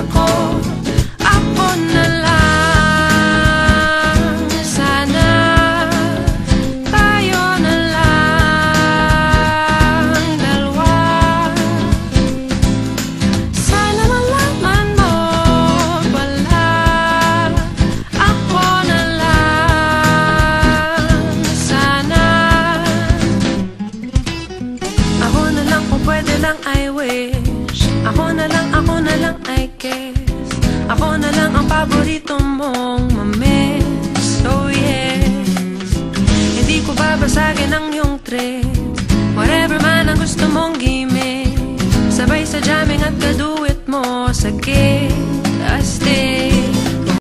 ako, ako na lang. Sana tayo na lang dalawa. Sana malaman mo pala, ako na lang. Sana ako na lang, kung pwede lang I wish. Ako na lang I guess. Ako na lang ang paborito mong mamiss. Oh yes, hindi ko babasagin ang iyong trip. Whatever man ang gusto mong gimmick, sabay sa jamming at kaduit mo sa gig. Astig